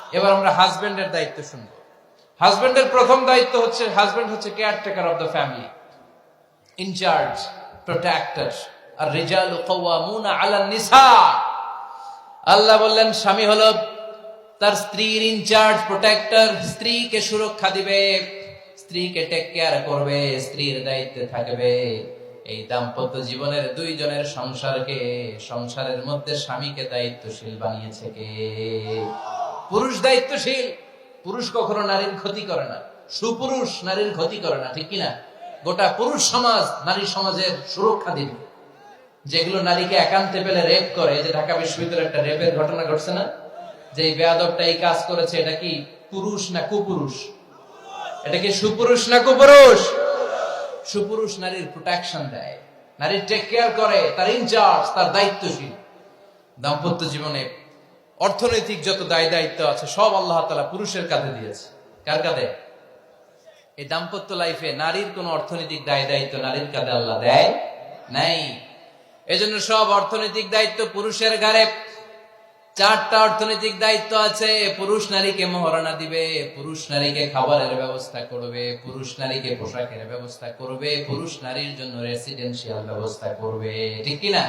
এবার আমরা হাজবেন্ডের দায়িত্ব শুনবো। হাজবেন্ডের প্রথম দায়িত্ব হচ্ছে, হাজবেন্ড হচ্ছে caretaker of the family, incharge, protector. আর রিজালু কাওয়ামুনা আলান নিসা। আল্লাহ বললেন স্বামী হলো তার স্ত্রীর ইনচার্জ, প্রোটেক্টর। স্ত্রীকে সুরক্ষা দিবে, স্ত্রীকে টেক কেয়ার করবে, স্ত্রীর দায়িত্বে থাকবে। এই দাম্পত্য জীবনের দুইজনের সংসারকে, সংসারের মধ্যে স্বামীকে দায়িত্বশীল বানিয়েছে কে? পুরুষ দায়িত্বশীল। পুরুষ কখনো নারীর ক্ষতি করে না, সুপুরুষ নারীর ক্ষতি করে না, ঠিক কিনা? গোটা পুরুষ সমাজ নারী সমাজের সুরক্ষা দিবে। যেগুলো নারীকে একান্তে পেলে রেপ করে, যে ঢাকা বিশ্ববিদ্যালয়ে একটা রেপের ঘটনা ঘটছে না, যে এই বেয়াদবটা এই কাজ করেছে, এটা কি পুরুষ না কুপুরুষ? এটা কি সুপুরুষ না কুপুরুষ? সুপুরুষ নারীর প্রোটেকশন দেয়, নারীর টেক কেয়ার করে, তার ইনচার্জ, তার দায়িত্বশীল। দাম্পত্য জীবনে অর্থনৈতিক যত দায় দায়িত্ব আছে সব আল্লাহ তাআলা পুরুষের কাঁধে দিয়েছে। কার কাঁধে? এই দাম্পত্য লাইফে নারীর কোন অর্থনৈতিক দায় দায়িত্ব নারীর কাঁধে আল্লাহ দেয় নাই। এজন্য সব অর্থনৈতিক দায়িত্ব পুরুষের ঘাড়ে। 4টা অর্থনৈতিক দায়িত্ব আছে। পুরুষ নারীকে মহারণা দিবে, পুরুষ নারীকে খাবারের ব্যবস্থা করবে, পুরুষ নারীকে পোশাকের ব্যবস্থা করবে, পুরুষ নারীর জন্য রেসিডেন্সিয়াল ব্যবস্থা করবে, ঠিক কিনা?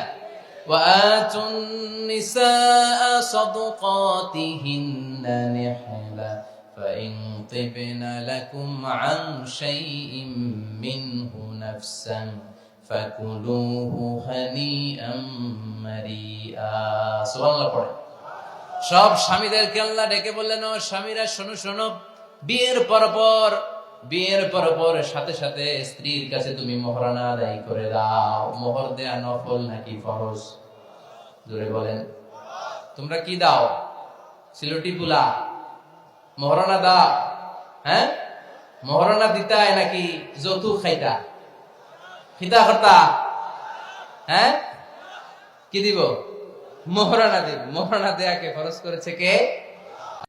وآتوا النساء صدقاتهن نحلا فإن طبن لكم عن شيء منه نفسا فكلوه هنيئا مريئا। সুবহানাল্লাহ পড়ে। সব স্বামীদেরকে আল্লাহ ডেকে বললেন, ও স্বামীরা শোনো শোনো, বিয়ের পর সাথে সাথে স্ত্রীর কাছে তুমি মোহরানা আদায় করে দাও। মোহর দেয়া নফল নাকি ফরজ? জোরে বলেন। তোমরা কি দাও? সিলটি পুলা মোহরানা দাও? হ্যাঁ, মোহরানা দিতায় নাকি যৌতুক খাইতা? খিতা করতা? হ্যাঁ, কি দিব? মোহরানা দিব। মোহরানা দেয়াকে ফরজ করেছে কে?